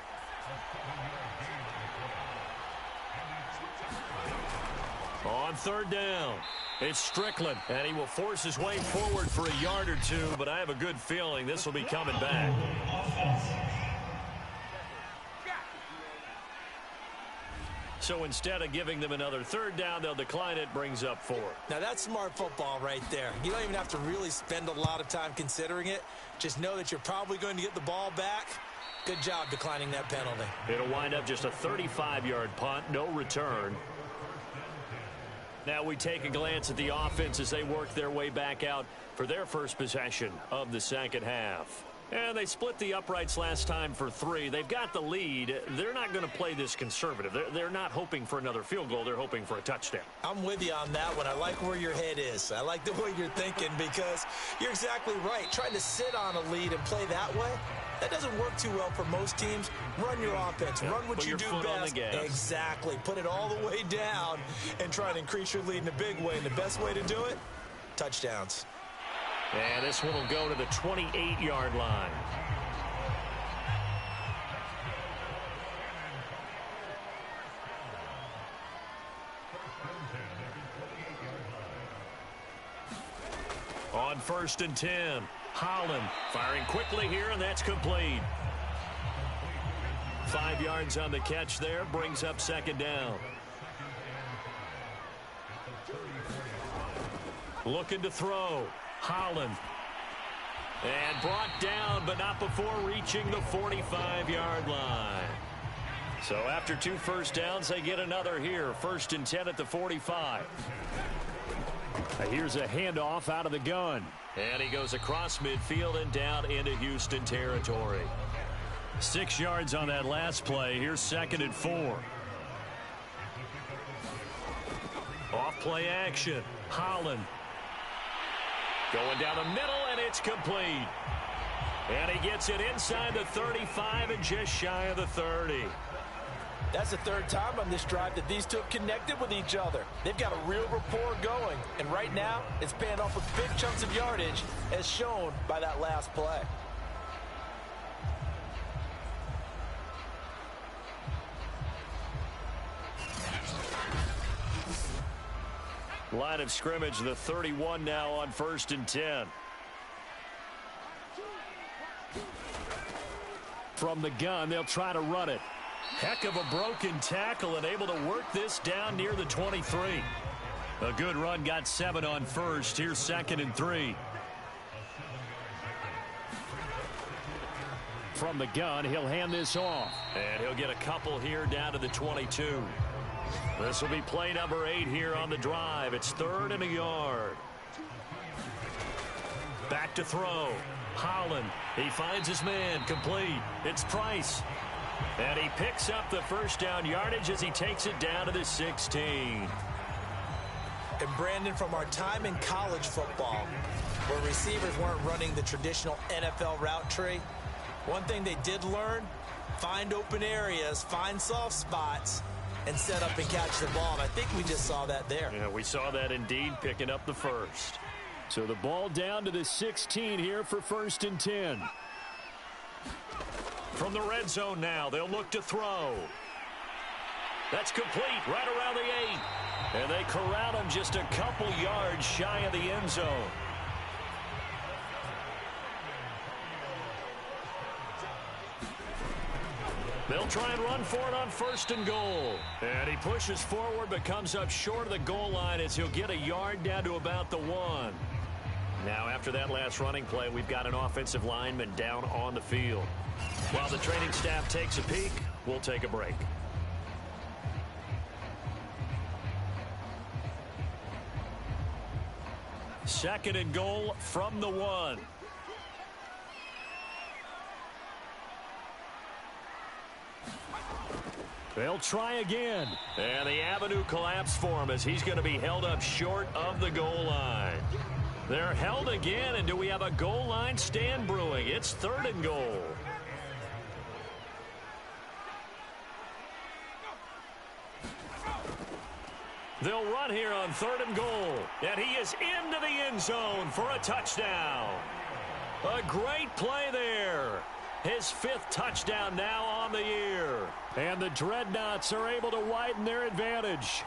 On 3rd down, it's Strickland. And he will force his way forward for a yard or two, but I have a good feeling this will be coming back. So instead of giving them another 3rd down, they'll decline it, brings up 4. Now that's smart football right there. You don't even have to really spend a lot of time considering it. Just know that you're probably going to get the ball back. Good job declining that penalty. It'll wind up just a 35-yard punt, no return. Now we take a glance at the offense as they work their way back out for their first possession of the second half. And they split the uprights last time for 3. They've got the lead. They're not going to play this conservative. They're not hoping for another field goal. They're hoping for a touchdown. I'm with you on that one. I like where your head is. I like the way you're thinking, because you're exactly right. Trying to sit on a lead and play that way, that doesn't work too well for most teams. Run your offense. Run what you do best. Exactly. Put it all the way down and try to increase your lead in a big way. And the best way to do it, touchdowns. And this one will go to the 28-yard line. On 1st and 10, Holland firing quickly here, and that's complete. 5 yards on the catch there, brings up 2nd down. Looking to throw. Holland. And brought down, but not before reaching the 45-yard line. So after 2 first downs, they get another here. 1st and 10 at the 45. Here's a handoff out of the gun. And he goes across midfield and down into Houston territory. 6 yards on that last play. Here's 2nd and 4. Off play action. Holland. Going down the middle, and it's complete. And he gets it inside the 35 and just shy of the 30. That's the 3rd time on this drive that these two have connected with each other. They've got a real rapport going. And right now, it's paying off with big chunks of yardage, as shown by that last play. Line of scrimmage, the 31 now on 1st and 10. From the gun, they'll try to run it. Heck of a broken tackle and able to work this down near the 23. A good run, got 7 on 1st. Here's 2nd and 3. From the gun, he'll hand this off. And he'll get a couple here down to the 22. This will be play number 8 here on the drive. It's 3rd and a yard. Back to throw. Holland. He finds his man. Complete. It's Price. And he picks up the first down yardage as he takes it down to the 16. And Brandon, from our time in college football, where receivers weren't running the traditional NFL route tree, one thing they did learn, find open areas, find soft spots, and set up and catch the ball. And I think we just saw that there. Yeah, we saw that indeed, picking up the first. So the ball down to the 16 here for 1st and 10. From the red zone now, they'll look to throw. That's complete, right around the 8. And they corral him just a couple yards shy of the end zone. They'll try and run for it on 1st and goal. And he pushes forward but comes up short of the goal line as he'll get a yard down to about the 1. Now after that last running play, we've got an offensive lineman down on the field. While the training staff takes a peek, we'll take a break. Second and goal from the 1. They'll try again. And the avenue collapsed for him as he's going to be held up short of the goal line. They're held again, and do we have a goal line stand brewing? It's 3rd and goal. They'll run here on 3rd and goal. And he is into the end zone for a touchdown. A great play there. His 5th touchdown now on the year. And the Dreadnoughts are able to widen their advantage.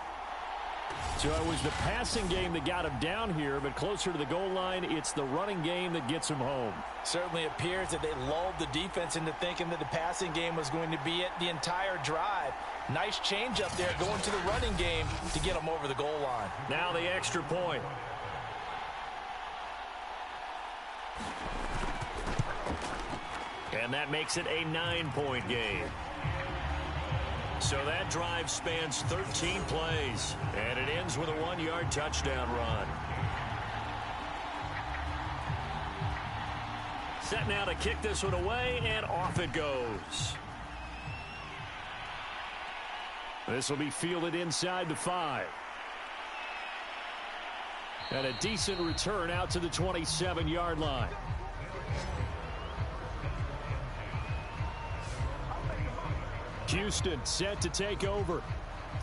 So it was the passing game that got him down here, but closer to the goal line, it's the running game that gets him home. Certainly appears that they lulled the defense into thinking that the passing game was going to be it the entire drive. Nice change up there going to the running game to get them over the goal line. Now the extra point. And that makes it a 9-point game. So that drive spans 13 plays, and it ends with a 1-yard touchdown run. Set now to kick this one away, and off it goes. This will be fielded inside the 5. And a decent return out to the 27-yard line. Houston set to take over.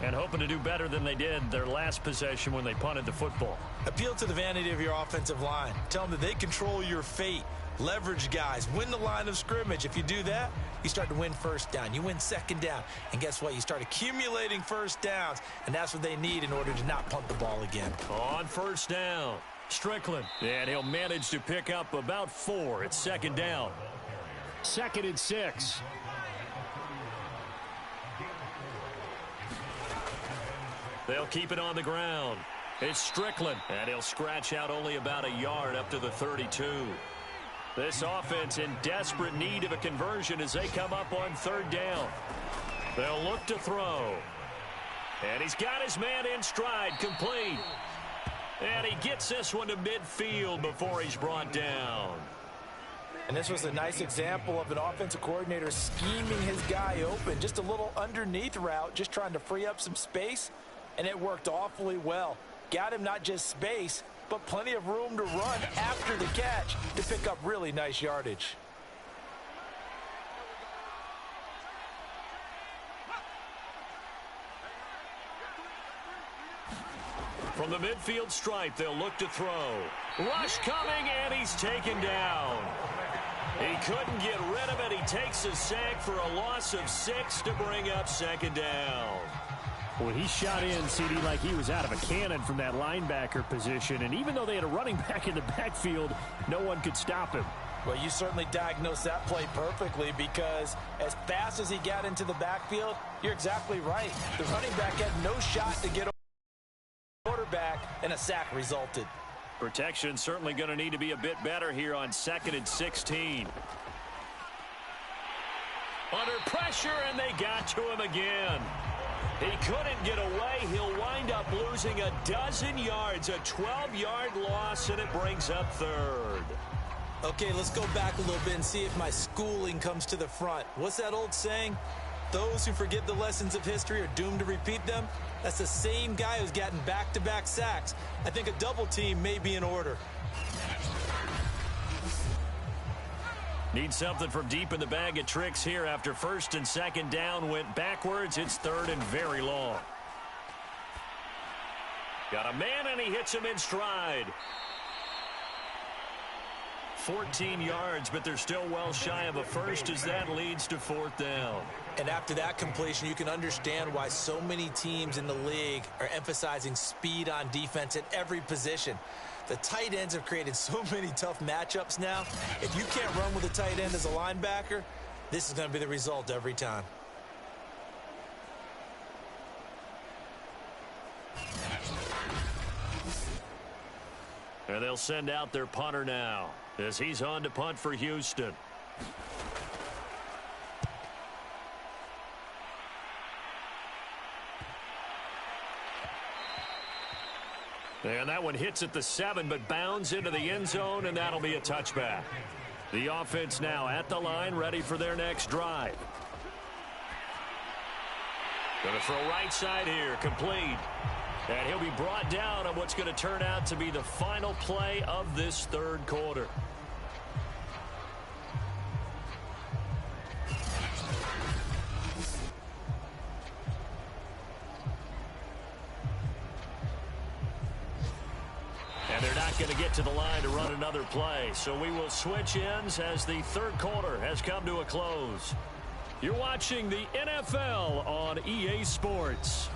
And hoping to do better than they did their last possession when they punted the football. Appeal to the vanity of your offensive line. Tell them that they control your fate. Leverage guys. Win the line of scrimmage. If you do that, you start to win 1st down. You win 2nd down. And guess what? You start accumulating 1st downs. And that's what they need in order to not punt the ball again. On 1st down, Strickland. And he'll manage to pick up about 4. It's 2nd down. 2nd and 6. They'll keep it on the ground. It's Strickland, and he'll scratch out only about a yard up to the 32. This offense in desperate need of a conversion as they come up on 3rd down. They'll look to throw. And he's got his man in stride, complete. And he gets this one to midfield before he's brought down. And this was a nice example of an offensive coordinator scheming his guy open. Just a little underneath route, just trying to free up some space. And it worked awfully well. Got him not just space, but plenty of room to run after the catch to pick up really nice yardage. From the midfield stripe, they'll look to throw. Rush coming, and he's taken down. He couldn't get rid of it. He takes a sack for a loss of 6 to bring up second down. Well, he shot in, CD, like he was out of a cannon from that linebacker position. And even though they had a running back in the backfield, no one could stop him. Well, you certainly diagnosed that play perfectly because as fast as he got into the backfield, you're exactly right. The running back had no shot to get over the quarterback, and a sack resulted. Protection certainly going to need to be a bit better here on 2nd and 16. Under pressure, and they got to him again. He couldn't get away. He'll wind up losing a dozen yards, a 12-yard loss, and it brings up 3rd. Okay, let's go back a little bit and see if my schooling comes to the front. What's that old saying? Those who forget the lessons of history are doomed to repeat them. That's the same guy who's gotten back-to-back sacks. I think a double team may be in order. Need something from deep in the bag of tricks here after 1st and 2nd down went backwards. It's 3rd and very long. Got a man, and he hits him in stride. 14 yards, but they're still well shy of a first as that leads to 4th down. And after that completion, you can understand why so many teams in the league are emphasizing speed on defense at every position. The tight ends have created so many tough matchups now. If you can't run with a tight end as a linebacker, this is going to be the result every time. And they'll send out their punter now as he's on to punt for Houston. And that one hits at the 7, but bounds into the end zone, and that'll be a touchback. The offense now at the line, ready for their next drive. Going to throw right side here, complete. And he'll be brought down on what's going to turn out to be the final play of this 3rd quarter. And they're not going to get to the line to run another play. So we will switch ends as the 3rd quarter has come to a close. You're watching the NFL on EA Sports.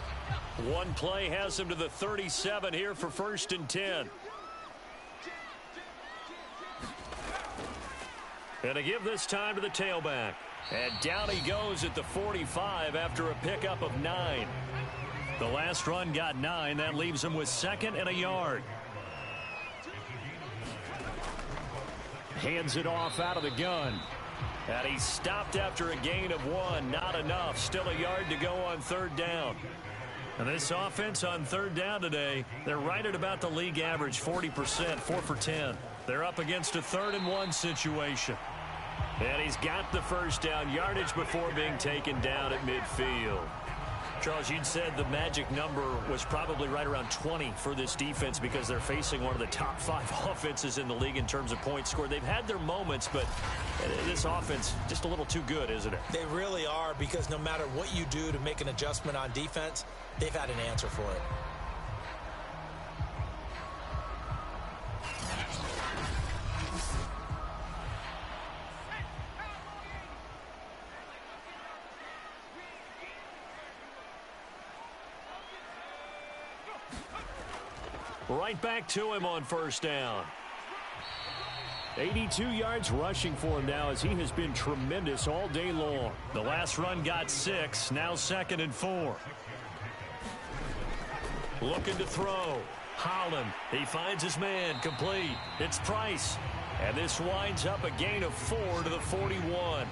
One play has him to the 37 here for 1st and 10. And to give this time to the tailback. And down he goes at the 45 after a pickup of 9. The last run got 9. That leaves him with 2nd and a yard. Hands it off out of the gun. And he stopped after a gain of 1. Not enough. Still a yard to go on 3rd down. And this offense on 3rd down today, they're right at about the league average, 40%, 4 for 10. They're up against a 3rd and 1 situation. And he's got the 1st down yardage before being taken down at midfield. Charles, you'd said the magic number was probably right around 20 for this defense because they're facing one of the top 5 offenses in the league in terms of points scored. They've had their moments, but this offense just a little too good, isn't it? They really are, because no matter what you do to make an adjustment on defense, they've had an answer for it. Right back to him on 1st down. 82 yards rushing for him now as he has been tremendous all day long. The last run got 6. Now 2nd and 4. Looking to throw. Holland. He finds his man. Complete. It's Price. And this winds up a gain of 4 to the 41.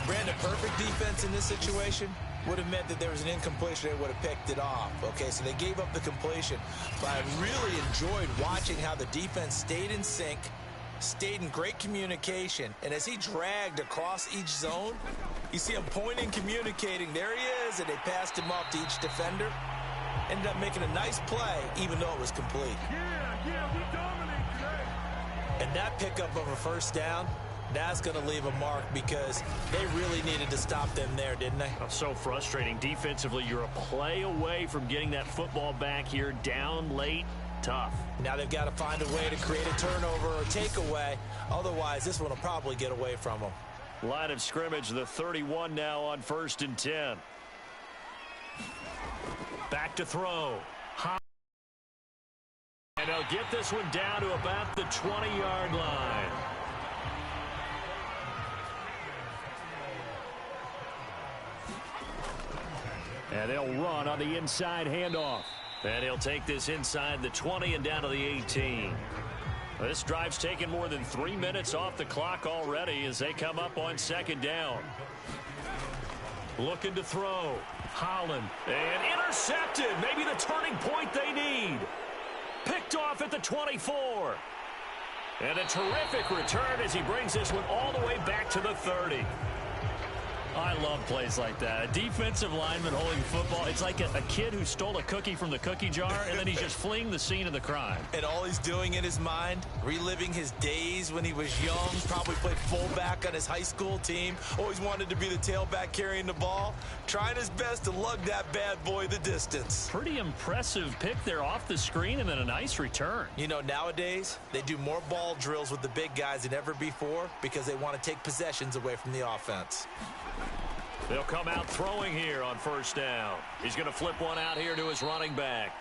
Brandon, perfect defense in this situation would have meant that there was an incompletion. They would have picked it off. Okay, so they gave up the completion. But I really enjoyed watching how the defense stayed in sync, stayed in great communication, and as he dragged across each zone, you see him pointing, communicating. There he is, and they passed him off to each defender. Ended up making a nice play, even though it was complete. Yeah, we dominate today. And that pickup of a 1st down, that's going to leave a mark because they really needed to stop them there, didn't they? So frustrating. Defensively, you're a play away from getting that football back here down late. Tough. Now they've got to find a way to create a turnover or takeaway. Otherwise, this one will probably get away from them. Line of scrimmage, the 31 now on 1st and 10. Back to throw. And they'll get this one down to about the 20-yard line. And they'll run on the inside handoff. And he'll take this inside the 20 and down to the 18. This drive's taken more than 3 minutes off the clock already as they come up on 2nd down. Looking to throw. Holland. And intercepted. Maybe the turning point they need. Picked off at the 24. And a terrific return as he brings this one all the way back to the 30. I love plays like that. A defensive lineman holding football. It's like a kid who stole a cookie from the cookie jar, and then he's just fleeing the scene of the crime. And all he's doing in his mind, reliving his days when he was young, probably played fullback on his high school team, always wanted to be the tailback carrying the ball, trying his best to lug that bad boy the distance. Pretty impressive pick there off the screen and then a nice return. You know, nowadays, they do more ball drills with the big guys than ever before because they want to take possessions away from the offense. They'll come out throwing here on 1st down. He's going to flip one out here to his running back.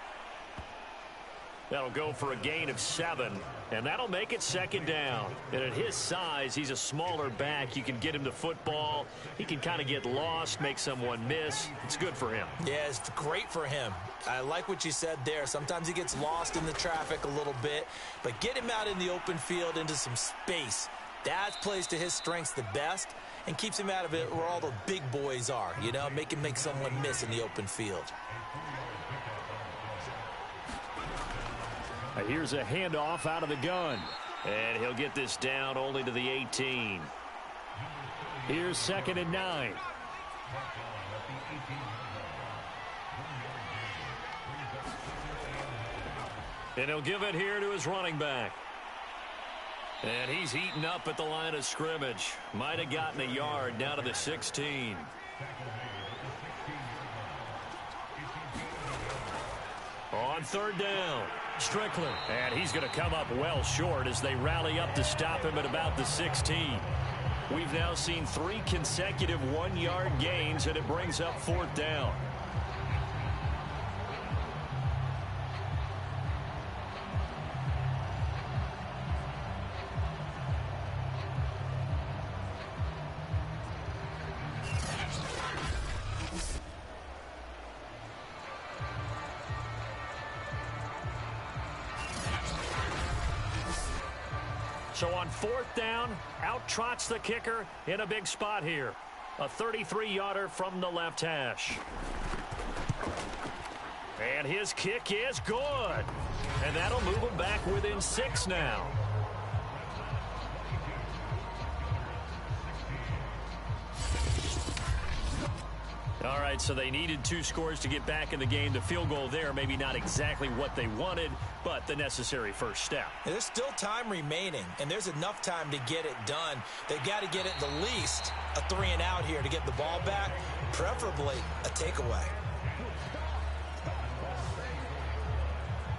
That'll go for a gain of 7, and that'll make it 2nd down. And at his size, he's a smaller back. You can get him the football. He can kind of get lost, make someone miss. It's good for him. Yeah, it's great for him. I like what you said there. Sometimes he gets lost in the traffic a little bit, but get him out in the open field into some space. That plays to his strengths the best and keeps him out of it where all the big boys are, you know, make him make someone miss in the open field. Here's a handoff out of the gun. And he'll get this down only to the 18. Here's 2nd and 9. And he'll give it here to his running back. And he's eaten up at the line of scrimmage. Might have gotten a yard down to the 16. On 3rd down, Strickland. And he's going to come up well short as they rally up to stop him at about the 16. We've now seen 3 consecutive 1-yard gains, and it brings up 4th down. So on 4th down, out trots the kicker in a big spot here. A 33-yarder from the left hash. And his kick is good. And that'll move him back within 6 now. All right, so they needed 2 scores to get back in the game. The field goal there, maybe not exactly what they wanted, but the necessary first step. There's still time remaining, and there's enough time to get it done. They've got to get it the least a 3 and out here to get the ball back, preferably a takeaway.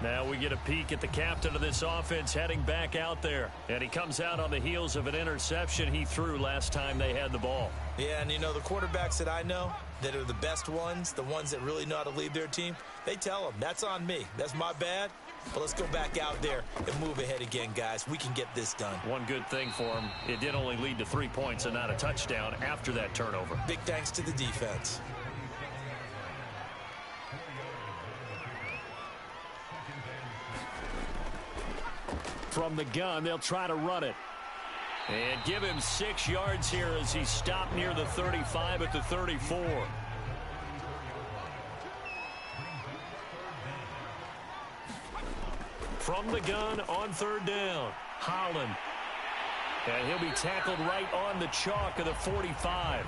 Now we get a peek at the captain of this offense heading back out there. And he comes out on the heels of an interception he threw last time they had the ball. Yeah, and you know, the quarterbacks that I know that are the best ones, the ones that really know how to lead their team, they tell them, that's on me. That's my bad. But let's go back out there and move ahead again, guys. We can get this done. One good thing for him, it did only lead to 3 points and not a touchdown after that turnover. Big thanks to the defense. From the gun, they'll try to run it. And give him 6 yards here as he stopped near the 35 at the 34. From the gun on 3rd down, Holland. And he'll be tackled right on the chalk of the 45.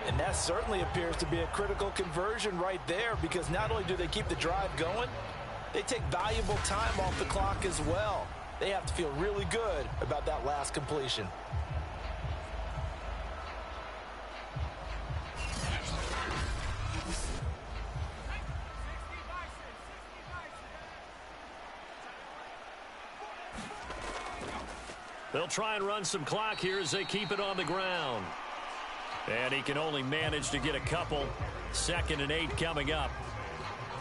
And that certainly appears to be a critical conversion right there, because not only do they keep the drive going, they take valuable time off the clock as well. They have to feel really good about that last completion. They'll try and run some clock here as they keep it on the ground. And he can only manage to get a couple. 2nd and 8 coming up.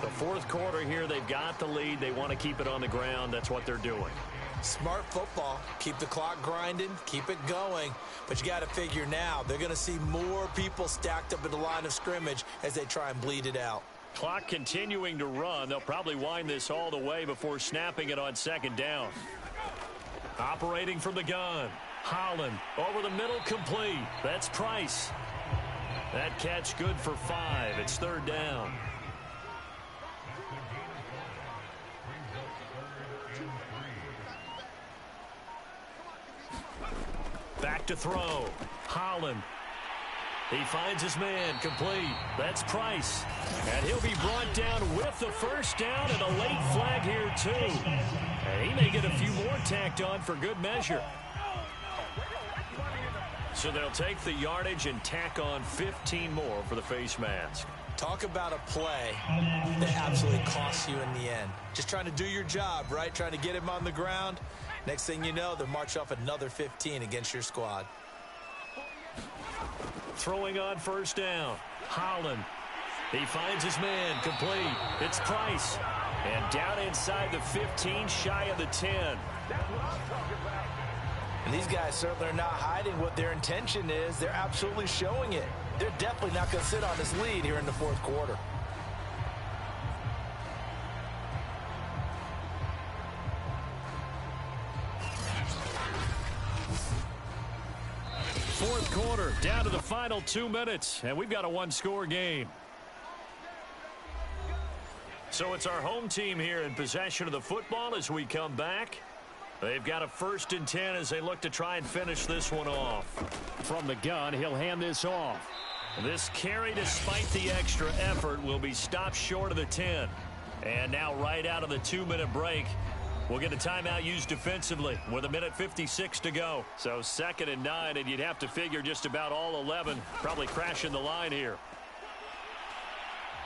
The fourth quarter here, they've got the lead. They want to keep it on the ground. That's what they're doing. Smart football. Keep the clock grinding. Keep it going. But you got to figure now, they're going to see more people stacked up at the line of scrimmage as they try and bleed it out. Clock continuing to run. They'll probably wind this all the way before snapping it on 2nd down. Operating from the gun. Holland over the middle, complete. That's Price. That catch good for 5. It's 3rd down. Back to throw. Holland. He finds his man, complete. That's Price. And he'll be brought down with the first down and a late flag here too. And he may get a few more tacked on for good measure. So they'll take the yardage and tack on 15 more for the face mask. Talk about a play that absolutely costs you in the end. Just trying to do your job, right? Trying to get him on the ground. Next thing you know, they'll march off another 15 against your squad. Throwing on 1st down. Holland. He finds his man, complete. It's Price. And down inside the 15, shy of the 10. And these guys certainly are not hiding what their intention is. They're absolutely showing it. They're definitely not going to sit on this lead here in the fourth quarter. Fourth quarter, down to the final 2 minutes, and we've got a one-score game. So it's our home team here in possession of the football as we come back. They've got a 1st and 10 as they look to try and finish this one off. From the gun, he'll hand this off. This carry, despite the extra effort, will be stopped short of the 10. And now right out of the 2-minute break, we'll get a timeout used defensively with 1:56 to go. So 2nd and 9, and you'd have to figure just about all 11 probably crashing the line here.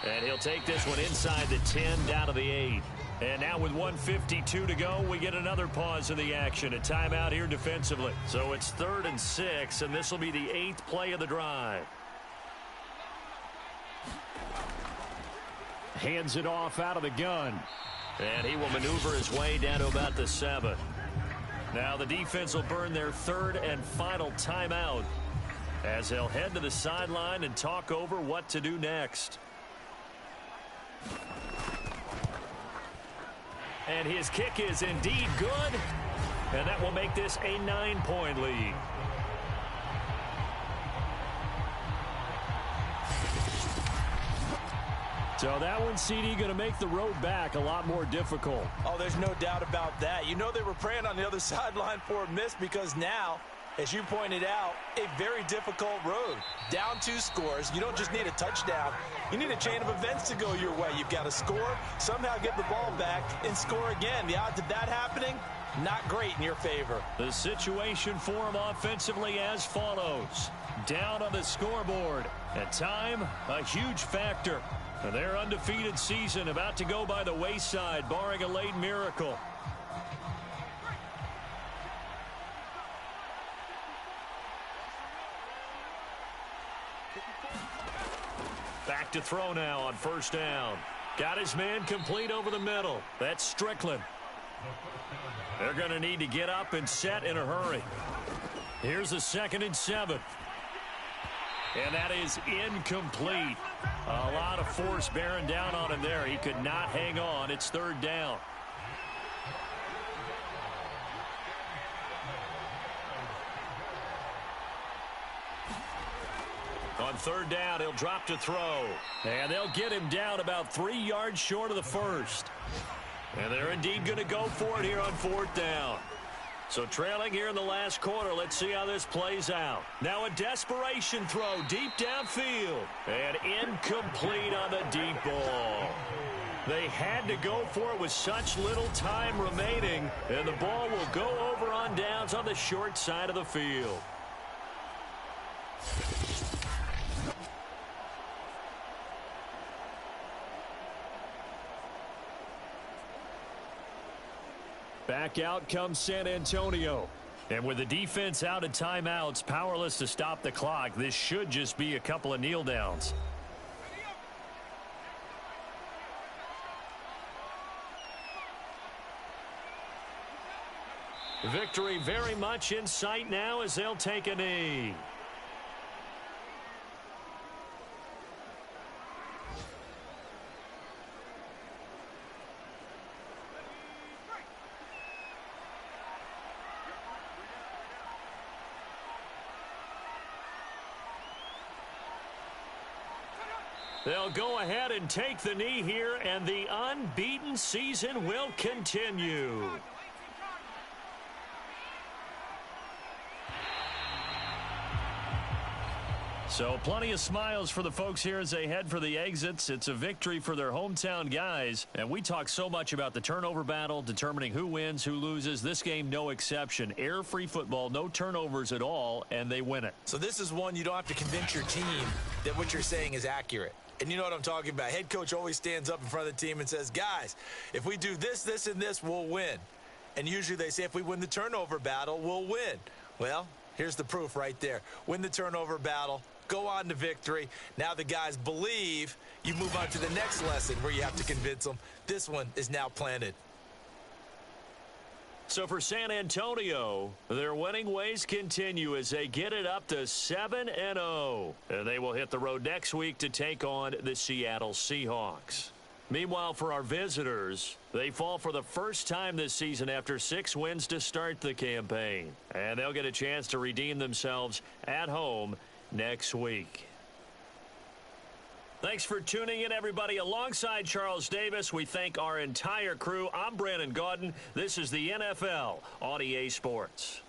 And he'll take this one inside the 10, down to the 8. And now with 1:52 to go, we get another pause in the action. A timeout here defensively. So it's 3rd and 6, and this will be the 8th play of the drive. Hands it off out of the gun. And he will maneuver his way down to about the 7. Now the defense will burn their 3rd and final timeout as they'll head to the sideline and talk over what to do next. And his kick is indeed good. And that will make this a 9-point lead. So that one, CD, going to make the road back a lot more difficult. Oh, there's no doubt about that. You know they were praying on the other sideline for a miss because now, as you pointed out, a very difficult road. Down 2 scores. You don't just need a touchdown. You need a chain of events to go your way. You've got to score, somehow get the ball back, and score again. The odds of that happening, not great in your favor. The situation for him offensively as follows. Down on the scoreboard. At time, a huge factor. Their undefeated season about to go by the wayside, barring a late miracle. Back to throw now on 1st down. Got his man complete over the middle. That's Strickland. They're going to need to get up and set in a hurry. Here's a 2nd and 7. And that is incomplete. A lot of force bearing down on him there. He could not hang on. It's 3rd down. On 3rd down, he'll drop to throw. And they'll get him down about 3 yards short of the 1st. And they're indeed going to go for it here on 4th down. So trailing here in the last quarter, let's see how this plays out. Now a desperation throw deep downfield. And incomplete on the deep ball. They had to go for it with such little time remaining. And the ball will go over on downs on the short side of the field. Back out comes San Antonio. And with the defense out of timeouts, powerless to stop the clock, this should just be a couple of kneel downs. Victory very much in sight now as they'll take a knee. They'll go ahead and take the knee here, and the unbeaten season will continue. So plenty of smiles for the folks here as they head for the exits. It's a victory for their hometown guys. And we talk so much about the turnover battle, determining who wins, who loses. This game, no exception. Error-free football, no turnovers at all, and they win it. So this is one you don't have to convince your team that what you're saying is accurate. And you know what I'm talking about. Head coach always stands up in front of the team and says, guys, if we do this, this, and this, we'll win. And usually they say if we win the turnover battle, we'll win. Well, here's the proof right there. Win the turnover battle. Go on to victory. Now the guys believe. You move on to the next lesson where you have to convince them. This one is now planted. So for San Antonio, their winning ways continue as they get it up to 7-0. And they will hit the road next week to take on the Seattle Seahawks. Meanwhile, for our visitors, they fall for the first time this season after 6 wins to start the campaign. And they'll get a chance to redeem themselves at home next week. Thanks for tuning in, everybody. Alongside Charles Davis, we thank our entire crew. I'm Brandon Gaudin. This is the NFL on EA Sports.